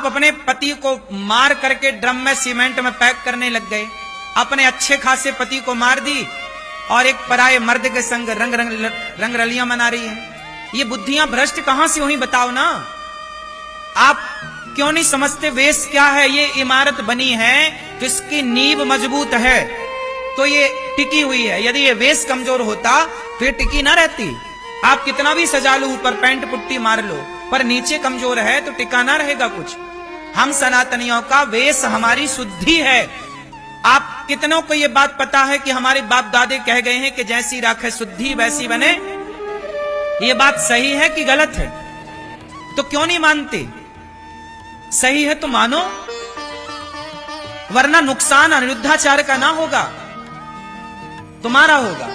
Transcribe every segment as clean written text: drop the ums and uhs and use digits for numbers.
अपने पति को मार करके ड्रम में सीमेंट में पैक करने लग गए, अपने अच्छे खासे पति को मार दी और एक पराये मर्द के संग रंग रलियां मना रही है। ये बुद्धियां भ्रष्ट कहां से हुई बताओ ना। आप क्यों नहीं समझते वेश क्या है? ये इमारत बनी है जिसकी नींव मजबूत है तो ये टिकी हुई है। यदि ये वेश कमजोर होता तो ये टिकी ना रहती। आप कितना भी सजा लो, ऊपर पेंट पुट्टी मार लो, पर नीचे कमजोर है तो टिका ना रहेगा कुछ। हम सनातनियों का वेश हमारी शुद्धि है। आप कितनों को ये बात पता है कि हमारे बाप दादे कह गए हैं कि जैसी राखे शुद्धि वैसी बने? ये बात सही है कि गलत है? तो क्यों नहीं मानते? सही है तो मानो, वरना नुकसान अनिरुद्धाचार्य का ना होगा, तुम्हारा होगा।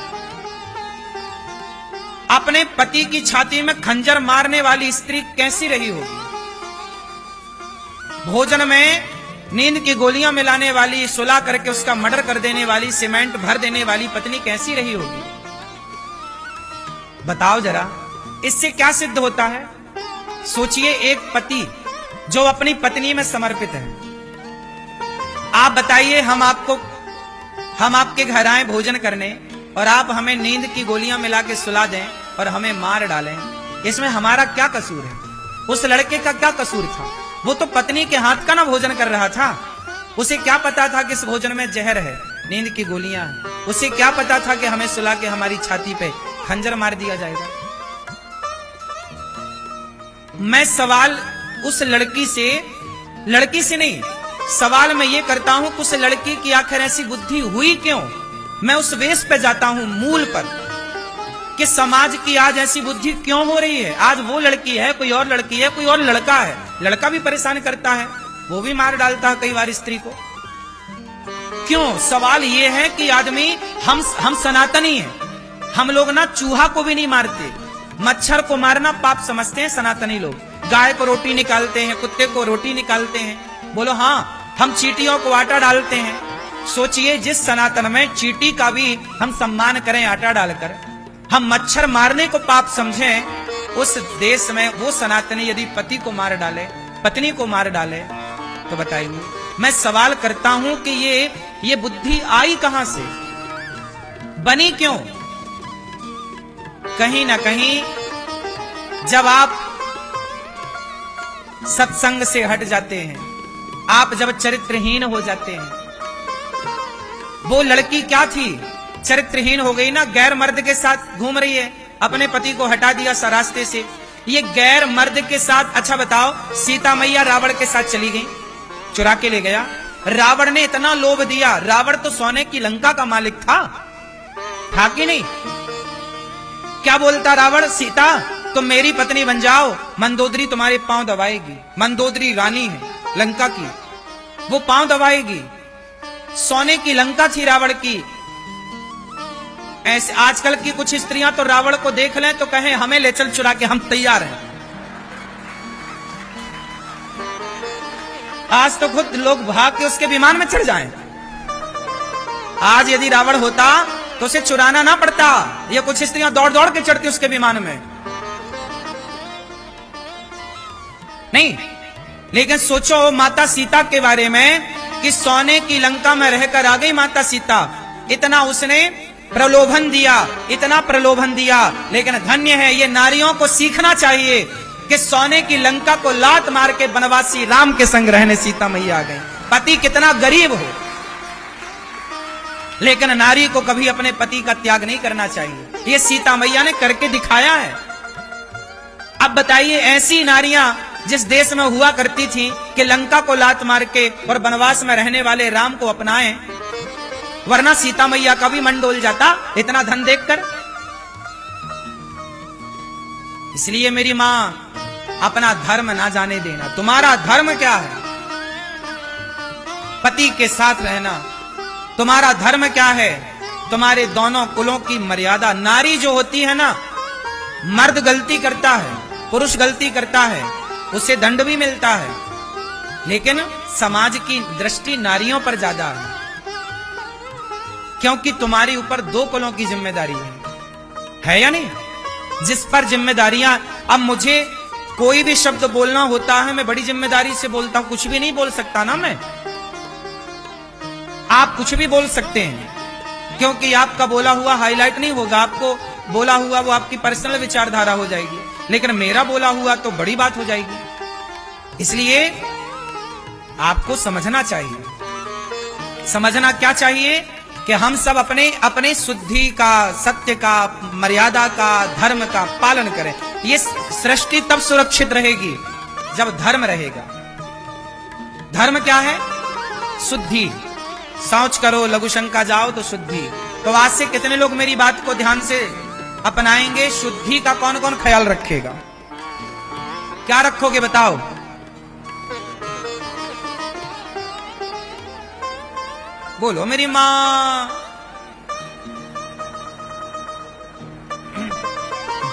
अपने पति की छाती में खंजर मारने वाली स्त्री कैसी रही होगी? भोजन में नींद की गोलियां मिलाने वाली, सुला करके उसका मर्डर कर देने वाली, सीमेंट भर देने वाली पत्नी कैसी रही होगी? बताओ जरा, इससे क्या सिद्ध होता है? सोचिए, एक पति जो अपनी पत्नी में समर्पित है। आप बताइए, हम आपके घर आए भोजन करने और आप हमें नींद की गोलियां मिला के सुला दें और हमें मार डालें, इसमें हमारा क्या कसूर है? उस लड़के का क्या कसूर था? वो तो पत्नी के हाथ का ना भोजन कर रहा था। उसे क्या पता था कि इस भोजन में जहर है, नींद की गोलियां हैं? उसे क्या पता था कि हमें सुला के हमारी छाती पे खंजर मार दिया जाएगा? मैं सवाल उस लड़की से नहीं, सवाल मैं ये करता हूं कि उस लड़की की आखिर ऐसी बुद्धि हुई क्यों? मैं उस वेश पे जाता हूं, मूल पर, कि समाज की आज ऐसी बुद्धि क्यों हो रही है? आज वो लड़की है, कोई और लड़की है, कोई और लड़का है, लड़का भी परेशान करता है, वो भी मार डालता है कई बार स्त्री को। क्यों? सवाल ये है कि आदमी, हम सनातनी हैं, हम लोग ना चूहा को भी नहीं मारते, मच्छर को मारना पाप समझते हैं सनातनी लोग। गाय को रोटी निकालते हैं, कुत्ते को रोटी निकालते हैं। बोलो हाँ, हम चींटियों को आटा डालते हैं। सोचिए, जिस सनातन में चींटी का भी हम सम्मान करें आटा डालकर, हम मच्छर मारने को पाप समझें, उस देश में वो सनातनी यदि पति को मार डाले, पत्नी को मार डाले, तो बताइए। मैं सवाल करता हूं कि ये बुद्धि आई कहां से, बनी क्यों? कहीं ना कहीं जब आप सत्संग से हट जाते हैं, आप जब चरित्रहीन हो जाते हैं। वो लड़की क्या थी? चरित्रहीन हो गई ना, गैर मर्द के साथ घूम रही है, अपने पति को हटा दिया रास्ते से, ये गैर मर्द के साथ। अच्छा बताओ, सीता मैया रावण के साथ चली गई, चुरा के ले गया। रावण ने इतना लोभ दिया, रावण तो सोने की लंका का मालिक था कि नहीं? क्या बोलता रावण? सीता तुम मेरी पत्नी बन जाओ, मंदोदरी तुम्हारे पांव दबाएगी। मंदोदरी रानी है लंका की, वो पांव दबाएगी। सोने की लंका थी रावण की। ऐसे आजकल की कुछ स्त्रियां तो रावण को देख लें तो कहें हमें ले चल चुरा के, हम तैयार हैं। आज तो खुद लोग भाग के उसके विमान में चढ़ जाएं। आज यदि रावण होता तो उसे चुराना ना पड़ता, ये कुछ स्त्रियां दौड़ दौड़ के चढ़ती उसके विमान में। नहीं, लेकिन सोचो माता सीता के बारे में कि सोने की लंका में रहकर आ गई माता सीता। इतना उसने प्रलोभन दिया, इतना प्रलोभन दिया, लेकिन धन्य है, ये नारियों को सीखना चाहिए कि सोने की लंका को लात मार के वनवासी राम के संग रहने सीता मैया आ गई। पति कितना गरीब हो, लेकिन नारी को कभी अपने पति का त्याग नहीं करना चाहिए। ये सीता मैया ने करके दिखाया है। अब बताइए, ऐसी नारियां जिस देश में हुआ करती थी कि लंका को लात मार के और वनवास में रहने वाले राम को अपनाएं, वरना सीता मैया का भी मन डोल जाता इतना धन देखकर। इसलिए मेरी मां, अपना धर्म ना जाने देना। तुम्हारा धर्म क्या है? पति के साथ रहना। तुम्हारा धर्म क्या है? तुम्हारे दोनों कुलों की मर्यादा। नारी जो होती है ना, मर्द गलती करता है, पुरुष गलती करता है, उसे दंड भी मिलता है, लेकिन समाज की दृष्टि नारियों पर ज्यादा है, क्योंकि तुम्हारे ऊपर दो कुलों की जिम्मेदारी है या नहीं? जिस पर जिम्मेदारियां, अब मुझे कोई भी शब्द बोलना होता है मैं बड़ी जिम्मेदारी से बोलता हूं, कुछ भी नहीं बोल सकता ना मैं। आप कुछ भी बोल सकते हैं क्योंकि आपका बोला हुआ हाईलाइट नहीं होगा, आपको बोला हुआ वो आपकी पर्सनल विचारधारा हो जाएगी, लेकिन मेरा बोला हुआ तो बड़ी बात हो जाएगी। इसलिए आपको समझना चाहिए। समझना क्या चाहिए कि हम सब अपने अपने शुद्धि का, सत्य का, मर्यादा का, धर्म का पालन करें। ये सृष्टि तब सुरक्षित रहेगी जब धर्म रहेगा। धर्म क्या है? शुद्धि। शौच करो, लघु शंका जाओ तो शुद्धि। तो आज से कितने लोग मेरी बात को ध्यान से अपनाएंगे? शुद्धि का कौन कौन ख्याल रखेगा? क्या रखोगे बताओ? बोलो मेरी मां।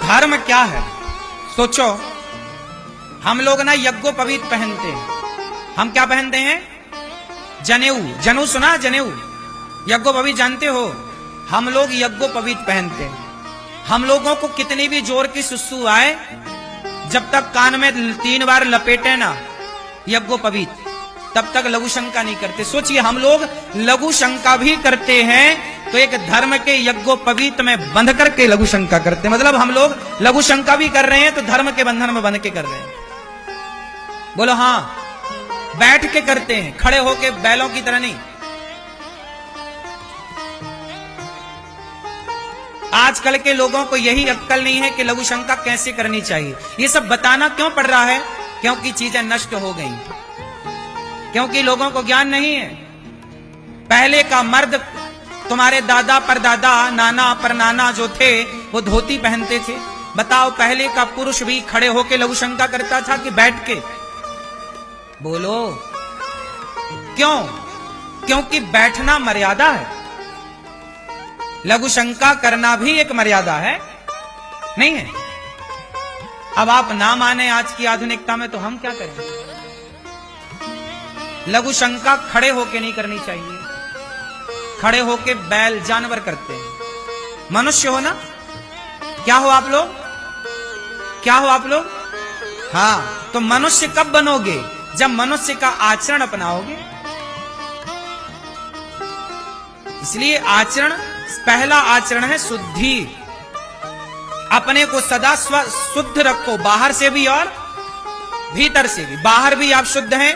धर्म क्या है? सोचो, हम लोग ना यज्ञोपवीत पहनते हैं। हम क्या पहनते हैं? जनेऊ। जनेऊ सुना? जनेऊ। यज्ञोपवीत जानते हो? हम लोग यज्ञोपवीत पहनते हैं। हम लोगों को कितनी भी जोर की सुसु आए, जब तक कान में 3 बार लपेटे ना यज्ञोपवीत, तब तक लघु शंका नहीं करते। सोचिए, हम लोग लघु शंका भी करते हैं तो एक धर्म के यज्ञोपवीत में बंध करके लघु शंका करते हैं। मतलब हम लोग लघु शंका भी कर रहे हैं तो धर्म के बंधन में बंध के कर रहे हैं। बोलो हाँ। बैठ के करते हैं, खड़े होके बैलों की तरह नहीं। आजकल के लोगों को यही अक्कल नहीं है कि लघु शंका कैसे करनी चाहिए। ये सब बताना क्यों पड़ रहा है? क्योंकि चीजें नष्ट हो गई, क्योंकि लोगों को ज्ञान नहीं है। पहले का मर्द, तुम्हारे दादा परदादा, नाना परनाना जो थे, वो धोती पहनते थे। बताओ, पहले का पुरुष भी खड़े होके लघु शंका करता था कि बैठ के? बोलो क्यों? क्योंकि बैठना मर्यादा है। लघु शंका करना भी एक मर्यादा है, नहीं है? अब आप ना माने आज की आधुनिकता में, तो हम क्या करें? लघु शंका खड़े होके नहीं करनी चाहिए। खड़े होके बैल जानवर करते हैं। मनुष्य हो ना? क्या हो आप लोग? क्या हो आप लोग? हाँ, तो मनुष्य कब बनोगे? जब मनुष्य का आचरण अपनाओगे। इसलिए आचरण, पहला आचरण है शुद्धि। अपने को सदा शुद्ध रखो, बाहर से भी और भीतर से भी। बाहर भी आप शुद्ध हैं।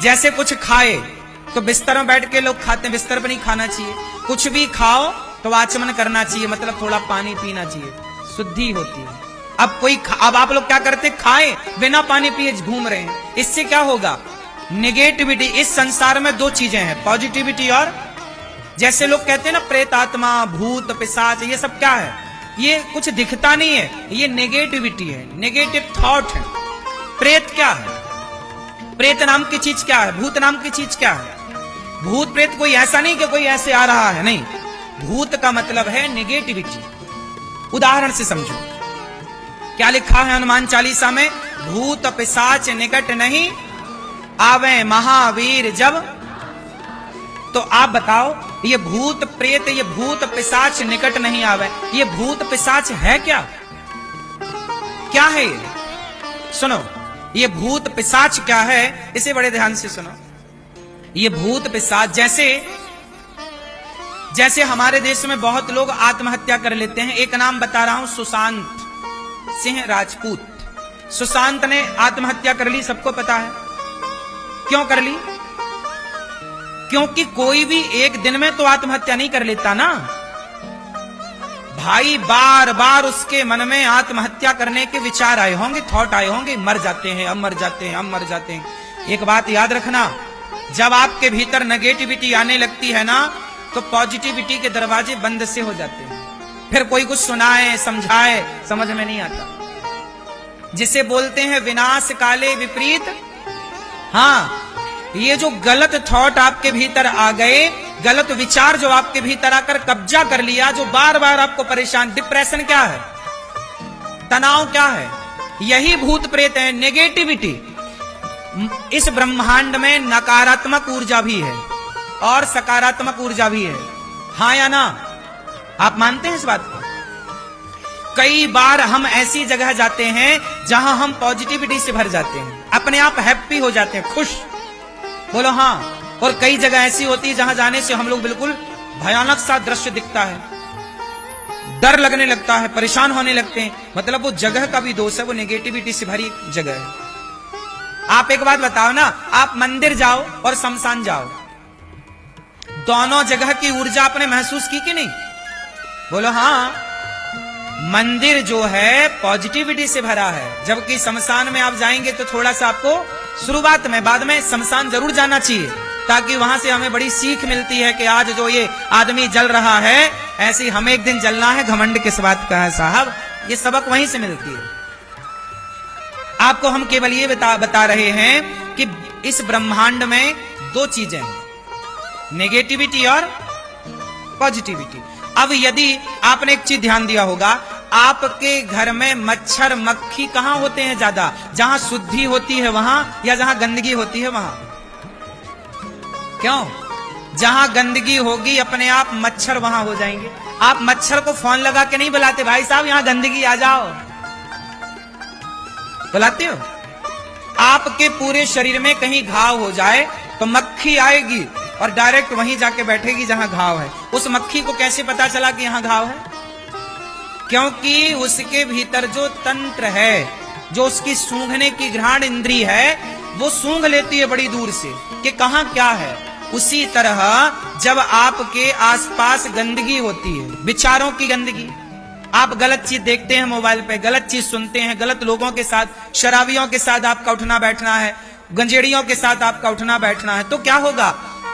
जैसे कुछ खाए तो बिस्तर में बैठ के लोग खाते हैं, बिस्तर पर नहीं खाना चाहिए। कुछ भी खाओ तो आचमन करना चाहिए, मतलब थोड़ा पानी पीना चाहिए, शुद्धि होती है। अब आप लोग क्या करते? खाए बिना पानी पिए घूम रहे हैं। इससे क्या होगा? नेगेटिविटी। इस संसार में 2 चीजें हैं, पॉजिटिविटी और, जैसे लोग कहते हैं ना प्रेत आत्मा, भूत पिशाच, ये सब क्या है? ये कुछ दिखता नहीं है, ये नेगेटिविटी है, नेगेटिव थॉट है। प्रेत क्या है? प्रेत नाम की चीज क्या है? भूत नाम की चीज क्या है? भूत प्रेत कोई ऐसा नहीं कि कोई ऐसे आ रहा है, नहीं। भूत का मतलब है नेगेटिविटी। उदाहरण से समझो, क्या लिखा है हनुमान चालीसा में? भूत पिशाच निकट नहीं आवे महावीर जब। तो आप बताओ, ये भूत प्रेत, ये भूत पिशाच निकट नहीं आवे, ये भूत पिशाच है क्या? क्या है ये? सुनो, ये भूत पिशाच क्या है, इसे बड़े ध्यान से सुनो। ये भूत पिशाच, जैसे हमारे देश में बहुत लोग आत्महत्या कर लेते हैं। एक नाम बता रहा हूं, सुशांत सिंह राजपूत। सुशांत ने आत्महत्या कर ली, सबको पता है। क्यों कर ली? क्योंकि कोई भी एक दिन में तो आत्महत्या नहीं कर लेता ना भाई। बार बार उसके मन में आत्महत्या करने के विचार आए होंगे, थॉट आए होंगे, मर जाते हैं, हम मर जाते हैं, हम मर जाते हैं। एक बात याद रखना, जब आपके भीतर नेगेटिविटी आने लगती है ना, तो पॉजिटिविटी के दरवाजे बंद से हो जाते हैं। फिर कोई कुछ सुनाए, समझाए, समझ में नहीं आता। जिसे बोलते हैं विनाश काले विपरीत। हाँ, ये जो गलत थॉट आपके भीतर आ गए, गलत विचार जो आपके भीतर आकर कब्जा कर लिया, जो बार बार आपको परेशान, डिप्रेशन क्या है? तनाव क्या है? यही भूत प्रेत है, नेगेटिविटी। इस ब्रह्मांड में नकारात्मक ऊर्जा भी है और सकारात्मक ऊर्जा भी है, हाँ या ना? आप मानते हैं इस बात को? कई बार हम ऐसी जगह जाते हैं जहां हम पॉजिटिविटी से भर जाते हैं, अपने आप हैप्पी हो जाते हैं, खुश। बोलो हाँ। और कई जगह ऐसी होती है जहां जाने से हम लोग बिल्कुल भयानक सा दृश्य दिखता है, डर लगने लगता है, परेशान होने लगते हैं। मतलब वो जगह का भी दोष है, वो नेगेटिविटी से भरी जगह है। आप एक बात बताओ ना, आप मंदिर जाओ और शमशान जाओ, दोनों जगह की ऊर्जा आपने महसूस की कि नहीं? बोलो हाँ। मंदिर जो है पॉजिटिविटी से भरा है, जबकि शमशान में आप जाएंगे तो थोड़ा सा आपको शुरुआत में, बाद में शमशान जरूर जाना चाहिए, ताकि वहां से हमें बड़ी सीख मिलती है कि आज जो ये आदमी जल रहा है, ऐसे ही हमें एक दिन जलना है। घमंड किस बात का है साहब, ये सबक वहीं से मिलती है। आपको हम केवल ये बता रहे हैं कि इस ब्रह्मांड में दो चीजें हैं, नेगेटिविटी और पॉजिटिविटी। अब यदि आपने एक चीज ध्यान दिया होगा, आपके घर में मच्छर मक्खी कहां होते हैं ज्यादा? जहां शुद्धि होती है वहां, या जहां गंदगी होती है वहां? क्यों? जहां गंदगी होगी अपने आप मच्छर वहां हो जाएंगे। आप मच्छर को फोन लगा के नहीं बुलाते, भाई साहब यहां गंदगी आ जाओ, बुलाते हो? आपके पूरे शरीर में कहीं घाव हो जाए तो मक्खी आएगी और डायरेक्ट वहीं जाके बैठेगी जहां घाव है। उस मक्खी को कैसे पता चला कि यहां घाव है? क्योंकि उसके भीतर जो तंत्र है, जो उसकी सूंघने की घ्राण इंद्री है, वो सूंघ लेती है बड़ी दूर से कि कहां क्या है। उसी तरह जब आपके आसपास गंदगी होती है, विचारों की गंदगी, आप गलत चीज देखते हैं मोबाइल पे, गलत चीज सुनते हैं, गलत लोगों के साथ, शराबियों के साथ आपका उठना बैठना है, गंजेड़ियों के साथ आपका उठना बैठना है, तो क्या होगा?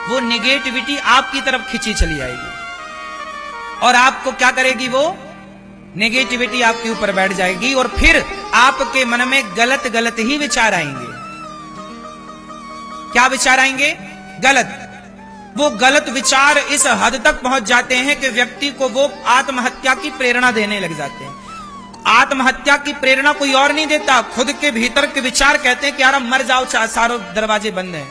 वो निगेटिविटी आपकी तरफ खींची चली आएगी और आपको क्या करेगी? वो नेगेटिविटी आपके ऊपर बैठ जाएगी और फिर आपके मन में गलत गलत ही विचार आएंगे। क्या विचार आएंगे? गलत। वो गलत विचार इस हद तक पहुंच जाते हैं कि व्यक्ति को वो आत्महत्या की प्रेरणा देने लग जाते हैं। आत्महत्या की प्रेरणा कोई और नहीं देता, खुद के भीतर के विचार कहते हैं कि यार अब मर जाओ, सारे दरवाजे बंद हैं।